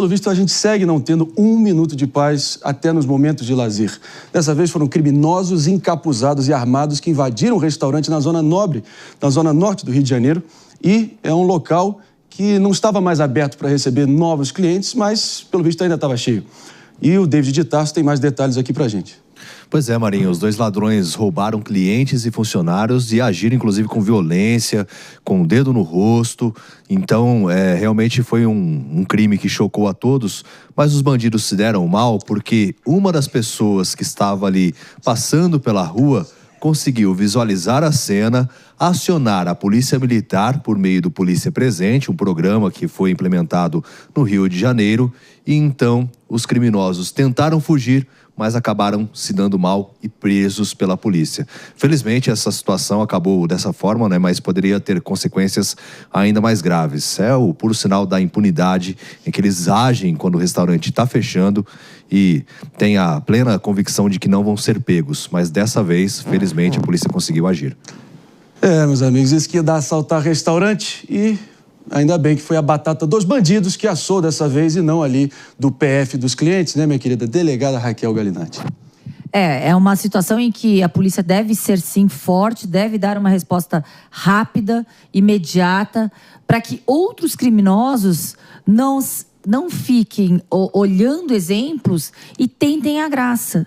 Pelo visto, a gente segue não tendo um minuto de paz até nos momentos de lazer. Dessa vez foram criminosos encapuzados e armados que invadiram um restaurante na Zona Nobre, na Zona Norte do Rio de Janeiro. E é um local que não estava mais aberto para receber novos clientes, mas, pelo visto, ainda estava cheio. E o David de Tarso tem mais detalhes aqui para a gente. Pois é, Marinho, os dois ladrões roubaram clientes e funcionários e agiram, inclusive, com violência, com o dedo no rosto. Então, realmente foi um crime que chocou a todos, mas os bandidos se deram mal porque uma das pessoas que estava ali passando pela rua conseguiu visualizar a cena, acionar a Polícia Militar por meio do Polícia Presente, um programa que foi implementado no Rio de Janeiro, e então os criminosos tentaram fugir, mas acabaram se dando mal e presos pela polícia. Felizmente, essa situação acabou dessa forma, né? Mas poderia ter consequências ainda mais graves. É o puro sinal da impunidade em que eles agem quando o restaurante está fechando e tem a plena convicção de que não vão ser pegos. Mas dessa vez, felizmente, a polícia conseguiu agir. Meus amigos, isso que ia dar assaltar restaurante e... ainda bem que foi a batata dos bandidos que assou dessa vez e não ali do PF dos clientes, né, minha querida delegada Raquel Galinatti? É uma situação em que a polícia deve ser, sim, forte, deve dar uma resposta rápida, imediata, para que outros criminosos não fiquem olhando exemplos e tentem a graça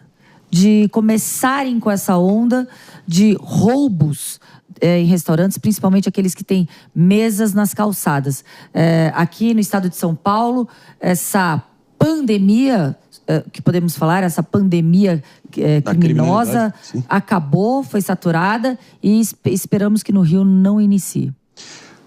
de começarem com essa onda de roubos em restaurantes, principalmente aqueles que têm mesas nas calçadas. Aqui no estado de São Paulo, essa pandemia, que podemos falar, essa pandemia criminosa, acabou, foi saturada e esperamos que no Rio não inicie.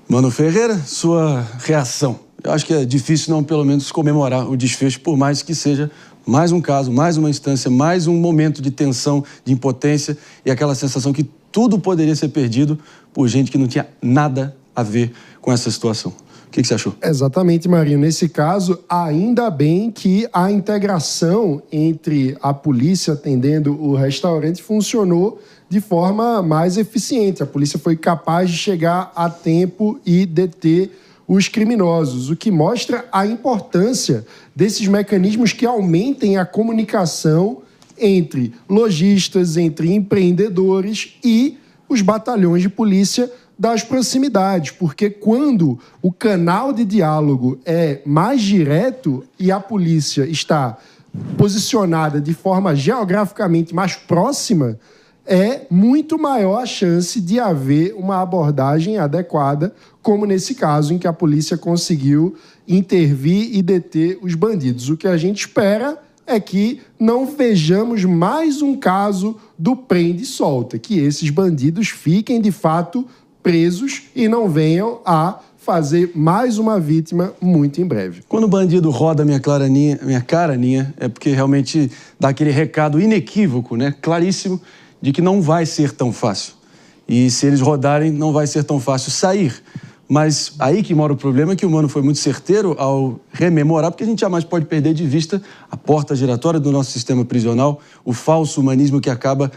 Mano Ferreira, sua reação? Eu acho que é difícil não, pelo menos, comemorar o desfecho, por mais que seja mais um caso, mais uma instância, mais um momento de tensão, de impotência e aquela sensação que tudo poderia ser perdido por gente que não tinha nada a ver com essa situação. O que você achou? Exatamente, Marinho. Nesse caso, ainda bem que a integração entre a polícia atendendo o restaurante funcionou de forma mais eficiente. A polícia foi capaz de chegar a tempo e deter os criminosos, o que mostra a importância desses mecanismos que aumentem a comunicação entre lojistas, entre empreendedores e os batalhões de polícia das proximidades, porque quando o canal de diálogo é mais direto e a polícia está posicionada de forma geograficamente mais próxima, é muito maior a chance de haver uma abordagem adequada, como nesse caso em que a polícia conseguiu intervir e deter os bandidos. O que a gente espera é que não vejamos mais um caso do prende e solta, que esses bandidos fiquem, de fato, presos e não venham a fazer mais uma vítima muito em breve. Quando o bandido roda minha caraninha, é porque realmente dá aquele recado inequívoco, né? Claríssimo, de que não vai ser tão fácil. E se eles rodarem, não vai ser tão fácil sair. Mas aí que mora o problema, é que o Mano foi muito certeiro ao rememorar, porque a gente jamais pode perder de vista a porta giratória do nosso sistema prisional, o falso humanismo que acaba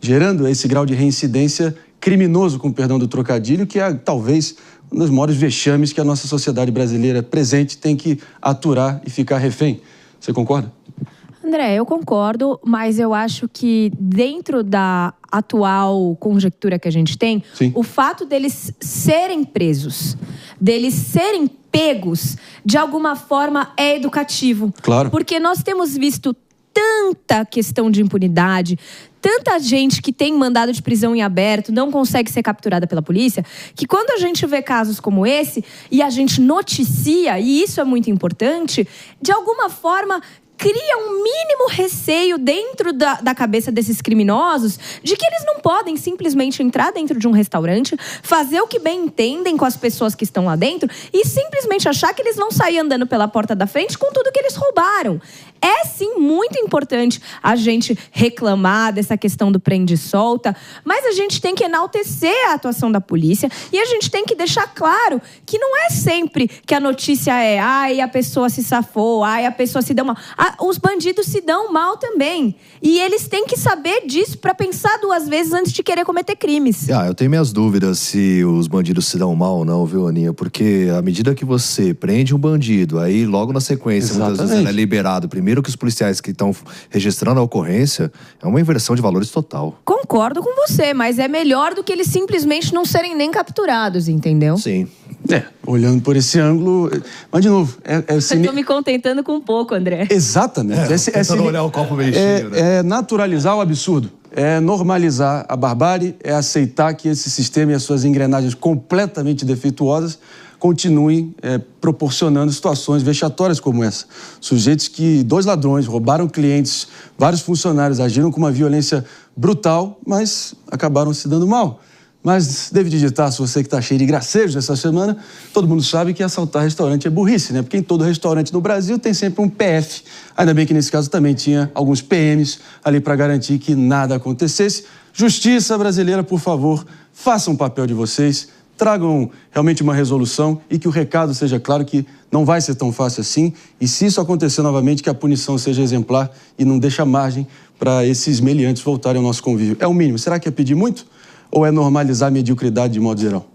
gerando esse grau de reincidência criminoso, com perdão do trocadilho, que é talvez um dos maiores vexames que a nossa sociedade brasileira presente tem que aturar e ficar refém. Você concorda? André, eu concordo, mas eu acho que dentro da atual conjectura que a gente tem, sim, o fato deles serem presos, deles serem pegos, de alguma forma é educativo. Claro. Porque nós temos visto tanta questão de impunidade, tanta gente que tem mandado de prisão em aberto, não consegue ser capturada pela polícia, que quando a gente vê casos como esse, e a gente noticia, e isso é muito importante, de alguma forma cria um mínimo receio dentro da cabeça desses criminosos de que eles não podem simplesmente entrar dentro de um restaurante, fazer o que bem entendem com as pessoas que estão lá dentro e simplesmente achar que eles vão sair andando pela porta da frente com tudo que eles roubaram. É sim muito importante a gente reclamar dessa questão do prende e solta, mas a gente tem que enaltecer a atuação da polícia e a gente tem que deixar claro que não é sempre que a notícia é ai, a pessoa se safou, ai, a pessoa se deu mal. Os bandidos se dão mal também. E eles têm que saber disso para pensar 2 vezes antes de querer cometer crimes. Eu tenho minhas dúvidas se os bandidos se dão mal ou não, viu, Aninha? Porque à medida que você prende um bandido, aí logo na sequência, muitas vezes ele é liberado. Primeiro que os policiais que estão registrando a ocorrência, é uma inversão de valores total. Concordo com você, mas é melhor do que eles simplesmente não serem nem capturados, entendeu? Sim. Olhando por esse ângulo... Mas, de novo... Eu tô me contentando com pouco, André. Exatamente. Tentando olhar o copo meio cheio, né? É naturalizar o absurdo. É normalizar a barbárie, é aceitar que esse sistema e as suas engrenagens completamente defeituosas continuem proporcionando situações vexatórias como essa. Sujeitos que 2 ladrões roubaram clientes, vários funcionários agiram com uma violência brutal, mas acabaram se dando mal. Mas, David de Tarso, você que está cheio de gracejos nessa semana, todo mundo sabe que assaltar restaurante é burrice, né? Porque em todo restaurante no Brasil tem sempre um PF. Ainda bem que nesse caso também tinha alguns PMs ali para garantir que nada acontecesse. Justiça brasileira, por favor, façam o papel de vocês, tragam realmente uma resolução e que o recado seja claro que não vai ser tão fácil assim. E se isso acontecer novamente, que a punição seja exemplar e não deixe margem para esses meliantes voltarem ao nosso convívio. É o mínimo. Será que é pedir muito? Ou é normalizar a mediocridade de modo geral?